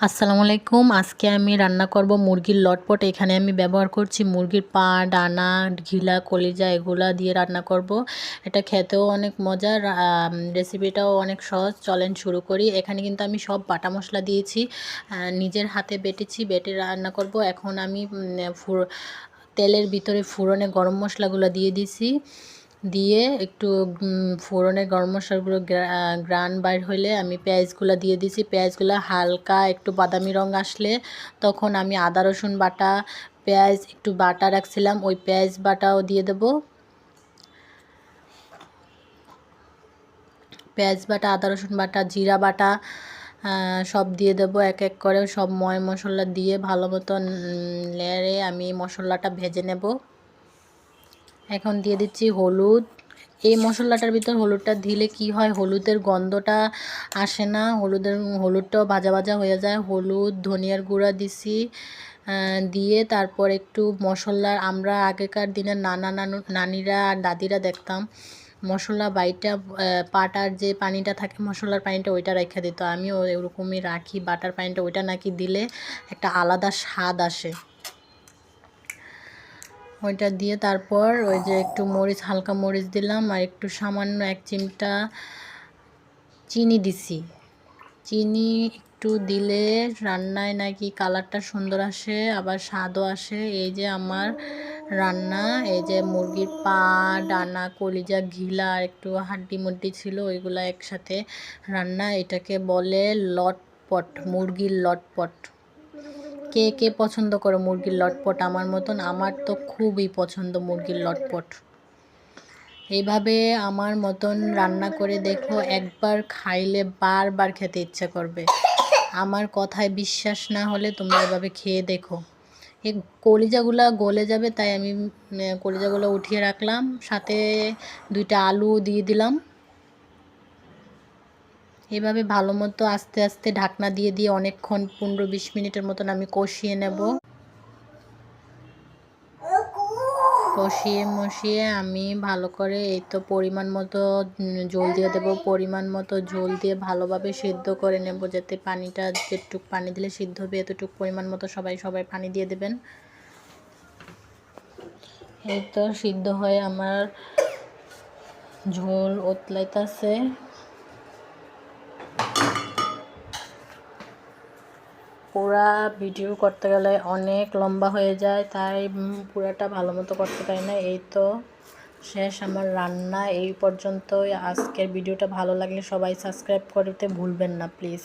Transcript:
আসসালামু আলাইকুম। আজকে আমি রান্না করব মুরগির লটপট। এখানে আমি ব্যবহার করছি মুরগির পা, ডানা, ঘিলা, কলিজা এগুলা দিয়ে রান্না করব। এটা খেতেও অনেক মজার, রেসিপিটাও অনেক সহজ। চলেন শুরু করি। এখানে কিন্তু আমি সব বাটা মশলা দিয়েছি, নিজের হাতে বেটে রান্না করব। এখন আমি তেলের ভিতরে ফোড়নে গরম মশলাগুলো দিয়ে দিছি। দিয়ে একটু ফোড়নে গরম মশলাগুলো গ্রান বাইর হইলে আমি পেঁয়াজগুলো দিয়ে দিছি। পেঁয়াজগুলো হালকা একটু বাদামি রং আসলে তখন আমি আদা রসুন বাটা, পেঁয়াজ একটু বাটা রাখছিলাম ওই পেঁয়াজ বাটাও দিয়ে দেব। পেঁয়াজ বাটা, আদা রসুন বাটা, জিরা বাটা সব দিয়ে দেবো এক এক করে। সব মশলা দিয়ে ভালো মতো নেড়ে আমি মশলাটা ভেজে নেব। এখন দিয়ে দিচ্ছি হলুদ। এই মশলাটার ভিতর হলুদটা দিলে কি হয়, হলুদের গন্ধটা আসে না, হলুদটাও ভাজা ভাজা হয়ে যায়। হলুদ, ধনিয়ার গুঁড়া দিছি। দিয়ে তারপর একটু মশলা, আমরা আগেকার দিনের নানিরা আর দাদিরা দেখতাম মশলা বাইটা পাটার যে পানিটা থাকে মশলার পানিটা ওইটা রেখে দিত। আমিও ওরকমই রাখি, বাটার পানিটা ওইটা নাকি দিলে একটা আলাদা স্বাদ আসে। ওইটা দিয়ে তারপর ওই যে একটু মরিচ, হালকা মরিচ দিলাম আর একটু সামান্য 1 চিমটা চিনি দিছি। চিনি একটু দিলে রান্নায় নাকি কালারটা সুন্দর আসে, আবার স্বাদও আসে। এই যে আমার রান্না, এই যে মুরগির পা, ডানা, কলিজা, ঘিলা আর একটু হাড্ডি মুড্ডি ছিল ওইগুলা একসাথে রান্না। এটাকে বলে লটপট, মুরগির লটপট। কে কে পছন্দ করো মুরগির লটপট আমার মতন? আমার তো খুবই পছন্দ মুরগির লটপট। এইভাবে আমার মতন রান্না করে দেখো, একবার খাইলে বারবার খেতে ইচ্ছা করবে। আমার কথায় বিশ্বাস না হলে তোমরা এভাবে খেয়ে দেখো। এই কলিজাগুলো গলে যাবে তাই আমি কলিজাগুলো উঠিয়ে রাখলাম, সাথে 2টা আলু দিয়ে দিলাম। এভাবে ভালো মতো আস্তে আস্তে ঢাকনা দিয়ে অনেকক্ষণ 15-20 মিনিটের মতন আমি কষিয়ে নেব। কষিয়ে আমি ভালো করে এই তো পরিমাণ মতো জল দিয়ে দেবো। পরিমাণ মতো জল দিয়ে ভালোভাবে সিদ্ধ করে নেব, যাতে পানিটা, যেটুক পানি দিলে সিদ্ধ হবে এতটুকু পরিমাণ মতো সবাই পানি দিয়ে দেবেন। এই তো সিদ্ধ হয়ে আমার ঝোল ওতলাইতেছে। পুরা ভিডিও করতে গেলে অনেক লম্বা হয়ে যায়, তাই পুরাটা ভালো মতো করতে পারি না। এই তো শেষ আমার রান্না। এই পর্যন্তই আজকের ভিডিওটা। ভালো লাগলে সবাই সাবস্ক্রাইব করতে ভুলবেন না প্লিজ।